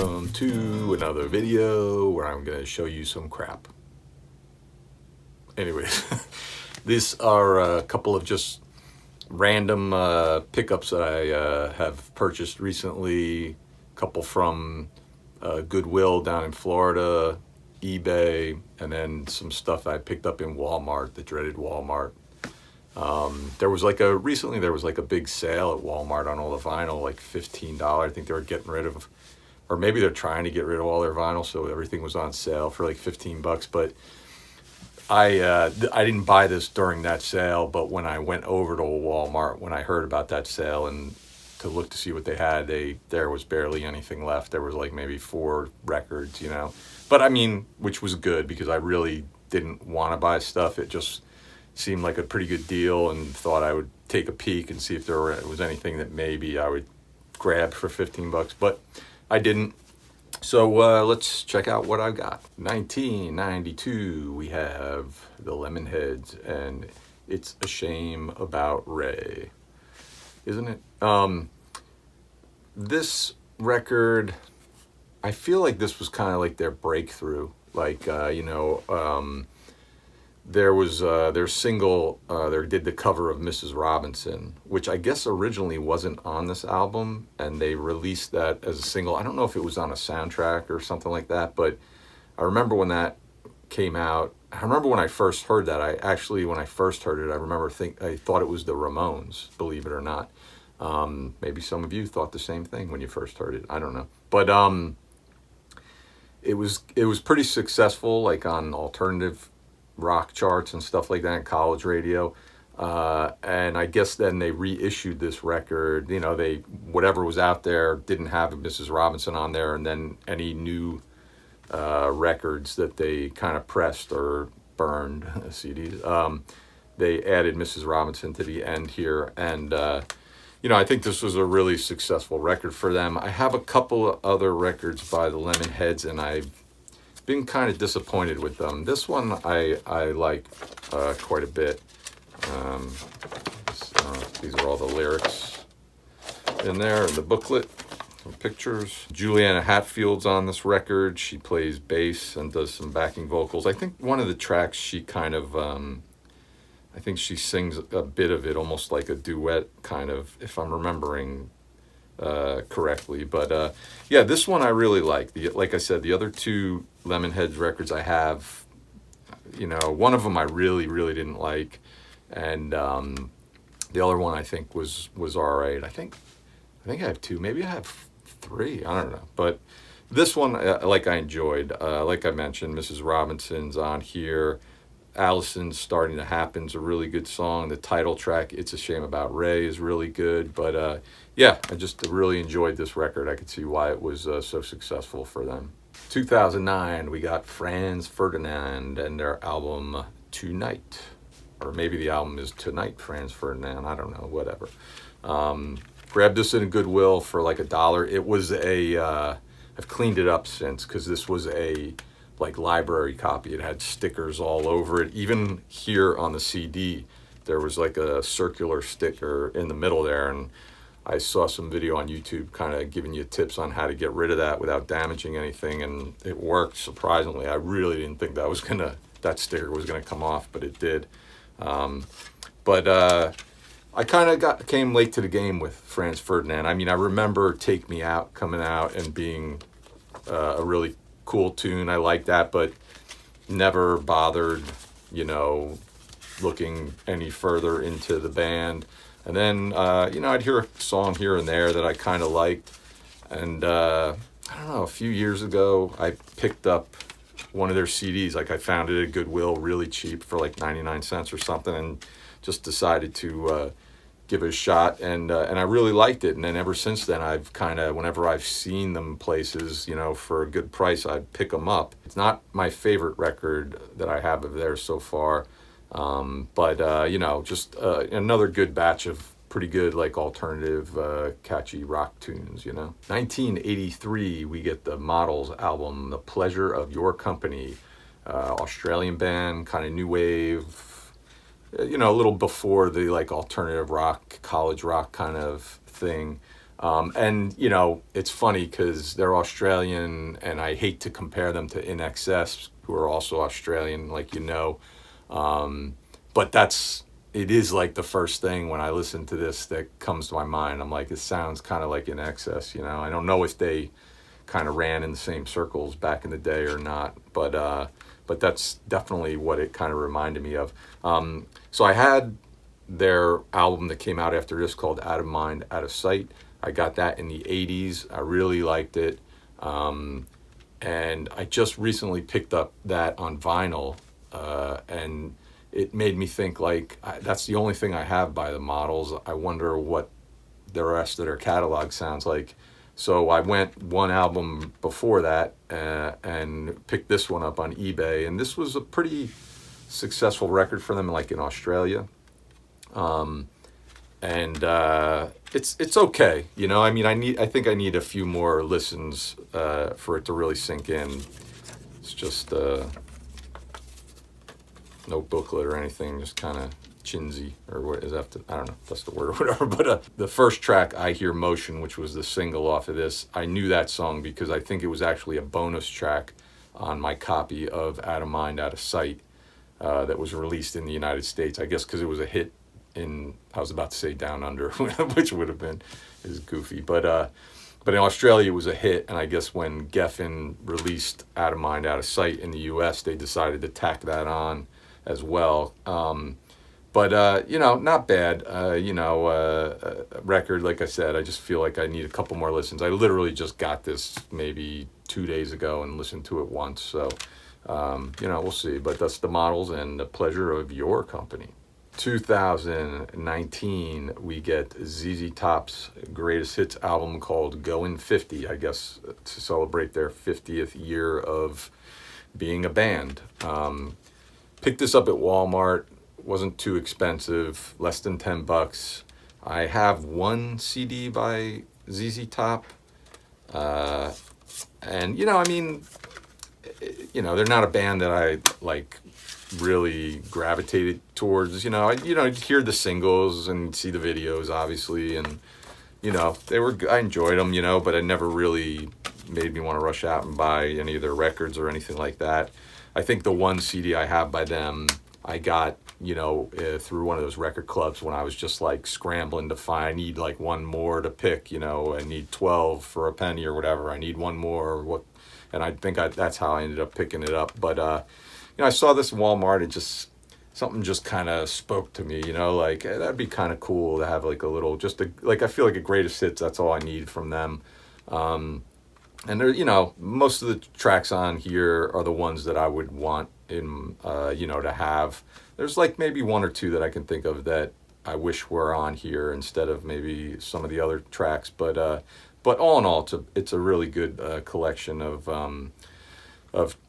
welcome to another video where I'm going to show you some crap. Anyways, these are a couple of just random pickups that I have purchased recently. A couple from Goodwill down in Florida, eBay, and then some stuff I picked up in Walmart, the dreaded Walmart. Recently there was like a big sale at Walmart on all the vinyl, like $15. I think they were getting rid of, or maybe they're trying to get rid of all their vinyl, so everything was on sale for like $15. But I didn't buy this during that sale, but when I went over to Walmart, when I heard about that sale and to look to see what they had, there was barely anything left. There was like maybe 4 records, But I mean, which was good because I really didn't want to buy stuff. It just seemed like a pretty good deal and thought I would take a peek and see if there was anything that maybe I would grab for $15, but I didn't. So let's check out what I got. 1992, we have the Lemonheads, and It's a Shame About Ray, isn't it? This record, I feel like this was kind of like their breakthrough. Like, there was their single, they did the cover of Mrs. Robinson, which I guess originally wasn't on this album, and they released that as a single. I don't know if it was on a soundtrack or something like that, but I remember when that came out. I remember when I first heard that. When I first heard it, I thought it was the Ramones, believe it or not. Maybe some of you thought the same thing when you first heard it. I don't know, but it was pretty successful, like on alternative rock charts and stuff like that in college radio, and I guess then they reissued this record. Whatever was out there didn't have Mrs. Robinson on there, and then any new records that they kind of pressed or burned CDs, they added Mrs. Robinson to the end here, and I think this was a really successful record for them. I have a couple of other records by the Lemonheads, and I've been kind of disappointed with them. This one I like quite a bit. These are all the lyrics in there in the booklet, some pictures. Juliana Hatfield's on this record. She plays bass and does some backing vocals. I think one of the tracks she kind of, I think she sings a bit of it, almost like a duet kind of, if I'm remembering correctly. But yeah, this one I really like. Like I said, the other 2 Lemonheads records I have, one of them I really, really didn't like, and the other one I think was all right. I think I have 2, maybe I have 3, I don't know. But this one, I enjoyed. Like I mentioned, Mrs. Robinson's on here. Allison's Starting to Happen's a really good song. The title track, It's a Shame About Ray, is really good. But yeah, I just really enjoyed this record. I could see why it was so successful for them. 2009, we got Franz Ferdinand and their album Tonight. Or maybe the album is Tonight, Franz Ferdinand. I don't know, whatever. Grabbed this in Goodwill for like $1. It was I've cleaned it up since, because this was a library copy. It had stickers all over it. Even here on the CD, there was like a circular sticker in the middle there, and I saw some video on YouTube kind of giving you tips on how to get rid of that without damaging anything, and it worked surprisingly. I really didn't think that sticker was gonna come off, but it did. But I kind of came late to the game with Franz Ferdinand. I mean, I remember Take Me Out coming out and being a really cool tune. I like that, but never bothered, looking any further into the band. And then, I'd hear a song here and there that I kind of liked. And I don't know, a few years ago, I picked up one of their CDs. I found it at Goodwill really cheap for like 99 cents or something, and just decided to give it a shot, and I really liked it. And then ever since then, I've kind of, whenever I've seen them places, for a good price, I'd pick them up. It's not my favorite record that I have of theirs so far, but just another good batch of pretty good, alternative, catchy rock tunes. 1983, we get the Models album, The Pleasure of Your Company, Australian band, kind of new wave. A little before the alternative rock, college rock kind of thing. And, you know, it's funny because they're Australian, and I hate to compare them to In Excess, who are also Australian, like, you know. But it is like the first thing when I listen to this that comes to my mind. I'm like, it sounds kind of like In Excess, you know. I don't know if they kind of ran in the same circles back in the day or not, but that's definitely what it kind of reminded me of. So I had their album that came out after this called Out of Mind, Out of Sight. I got that in the 80s. I really liked it. And I just recently picked up that on vinyl, and it made me think, like, that's the only thing I have by the Models. I wonder what the rest of their catalog sounds like. So I went one album before that and picked this one up on eBay, and this was a pretty successful record for them, like in Australia. And it's okay, you know. I mean, I think I need a few more listens for it to really sink in. It's just no booklet or anything, just kind of chinsy, or what is that? I don't know if that's the word or whatever. But the first track, I Hear Motion, which was the single off of this, I knew that song because I think it was actually a bonus track on my copy of Out of Mind, Out of Sight that was released in the United States. I guess because it was a hit I was about to say Down Under, which would have been is goofy, but in Australia it was a hit, and I guess when Geffen released Out of Mind, Out of Sight in the U.S., they decided to tack that on as well. But you know, not bad. You know, record, like I said, I just feel like I need a couple more listens. I literally just got this maybe 2 days ago and listened to it once, so you know, we'll see. But that's the Models, and the pleasure of your company. 2019, we get ZZ Top's greatest hits album called Goin' 50, I guess, to celebrate their 50th year of being a band. Picked this up at Walmart, wasn't too expensive, less than $10. I have one CD by ZZ Top, and, you know, I mean, you know, they're not a band that I, like, really gravitated towards. You know, I'd hear the singles and see the videos, obviously, and, you know, I enjoyed them, you know, but it never really made me want to rush out and buy any of their records or anything like that. I think the one CD I have by them, I got, you know, through one of those record clubs when I was just, like, scrambling to find, I need, like, one more to pick, you know, I need 12 for a penny or whatever, I need one more, and I think that's how I ended up picking it up. But you know, I saw this in Walmart, and something just kind of spoke to me, you know, like, hey, that'd be kind of cool to have, like, a little, like, I feel like a greatest hits, that's all I need from them. And there, you know, most of the tracks on here are the ones that I would want in, you know, to have. There's, like, maybe one or two that I can think of that I wish were on here instead of maybe some of the other tracks, but all in all, it's a really good collection of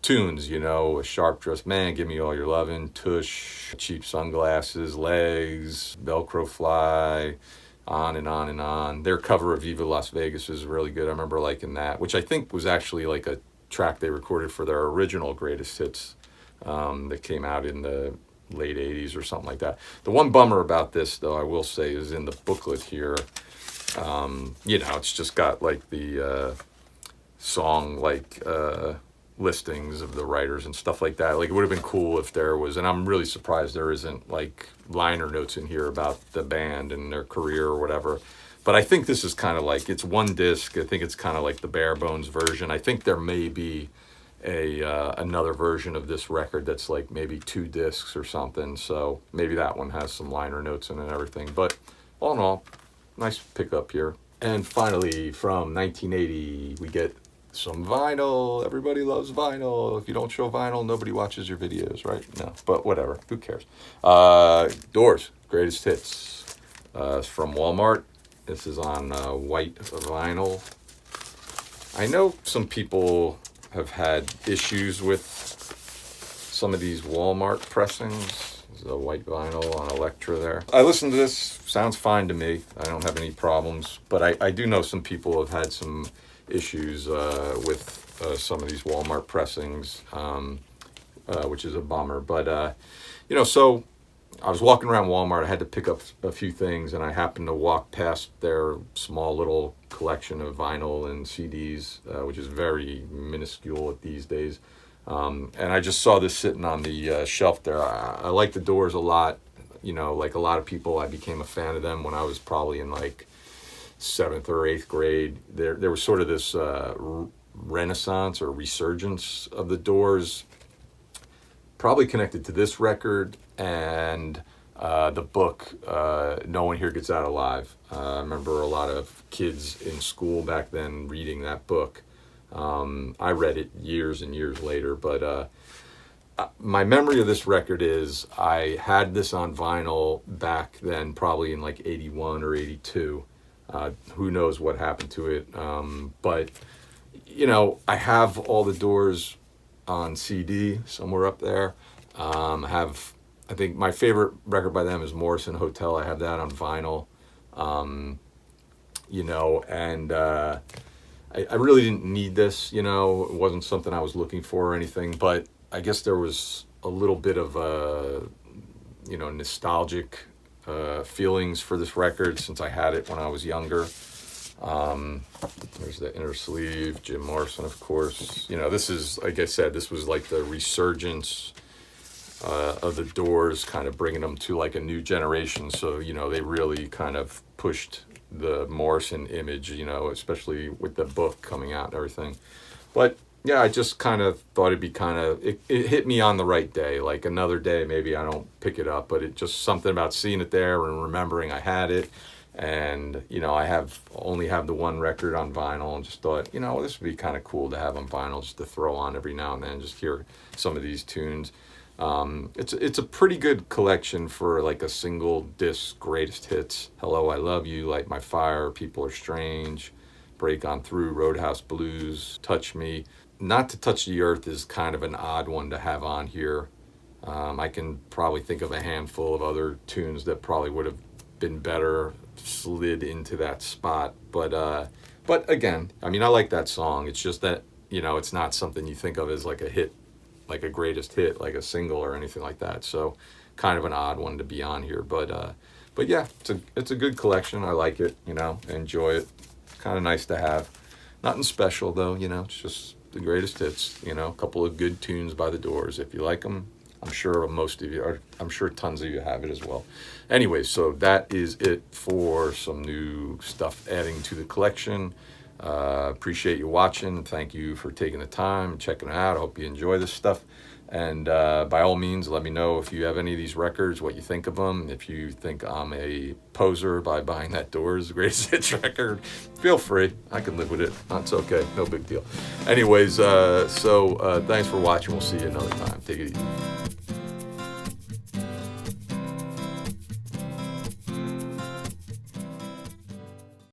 tunes, you know. A Sharp Dressed Man, Give Me All Your Lovin', Tush, Cheap Sunglasses, Legs, Velcro Fly, on and on and on. Their cover of Viva Las Vegas is really good. I remember liking that, which I think was actually like a track they recorded for their original greatest hits that came out in the late 80s or something like that. The one bummer about this, though, I will say, is in the booklet here. You know, it's just got, like, the song, like, listings of the writers and stuff like that. Like, it would have been cool if there was, and I'm really surprised there isn't, like, liner notes in here about the band and their career or whatever. But I think this is kind of like, it's one disc. I think it's kind of like the bare bones version. I think there may be another version of this record that's like maybe 2 discs or something. So maybe that one has some liner notes in it and everything. But all in all, nice pickup here. And finally, from 1980, we get some vinyl. Everybody loves vinyl. If you don't show vinyl, nobody watches your videos, right? No, but whatever. Who cares? Doors, greatest hits. It's from Walmart. This is on white vinyl. I know some people have had issues with some of these Walmart pressings. There's a white vinyl on Electra there. I listened to this. Sounds fine to me. I don't have any problems. But I do know some people have had some issues with some of these Walmart pressings, which is a bummer. But, you know, so I was walking around Walmart. I had to pick up a few things, and I happened to walk past their small little collection of vinyl and CDs, which is very minuscule these days. And I just saw this sitting on the shelf there. I like the Doors a lot. You know, like a lot of people, I became a fan of them when I was probably in like 7th or 8th grade. There was sort of this renaissance or resurgence of the Doors, probably connected to this record and the book No One Here Gets Out Alive. I remember a lot of kids in school back then reading that book. I read it years and years later, but my memory of this record is I had this on vinyl back then, probably in like 81 or 82. Who knows what happened to it, but you know, I have all the Doors on CD somewhere up there. I think my favorite record by them is Morrison Hotel. I have that on vinyl. You know, and I really didn't need this, you know. It wasn't something I was looking for or anything, but I guess there was a little bit of you know, nostalgic feelings for this record since I had it when I was younger. There's the inner sleeve, Jim Morrison, of course. You know, this is, like I said, this was like the resurgence of the Doors, kind of bringing them to like a new generation. So, you know, they really kind of pushed the Morrison image, you know, especially with the book coming out and everything. But yeah, I just kind of thought it'd be kind of, it hit me on the right day. Like another day, maybe I don't pick it up, but it just something about seeing it there and remembering I had it. And, you know, I only have the one record on vinyl, and just thought, you know, this would be kind of cool to have on vinyl, just to throw on every now and then, just hear some of these tunes. It's a pretty good collection for like a single disc greatest hits. Hello, I Love You, Light My Fire, People Are Strange, Break On Through, Roadhouse Blues, Touch Me. Not to Touch the Earth is kind of an odd one to have on here. I can probably think of a handful of other tunes that probably would have been better slid into that spot. But again, I mean, I like that song. It's just that, you know, it's not something you think of as like a hit, like a greatest hit, like a single or anything like that. So kind of an odd one to be on here. But yeah, it's a good collection. I like it, you know, enjoy it. Kind of nice to have. Nothing special though, you know, it's just the greatest hits, you know, a couple of good tunes by the Doors. If you like them, I'm sure most of you are, I'm sure tons of you have it as well. Anyway, so that is it for some new stuff adding to the collection. Appreciate you watching. Thank you for taking the time, checking it out. I hope you enjoy this stuff. And by all means, let me know if you have any of these records, what you think of them. If you think I'm a poser by buying that Doors Greatest Hits record, feel free. I can live with it. That's okay. No big deal. Anyways, so thanks for watching. We'll see you another time. Take it easy.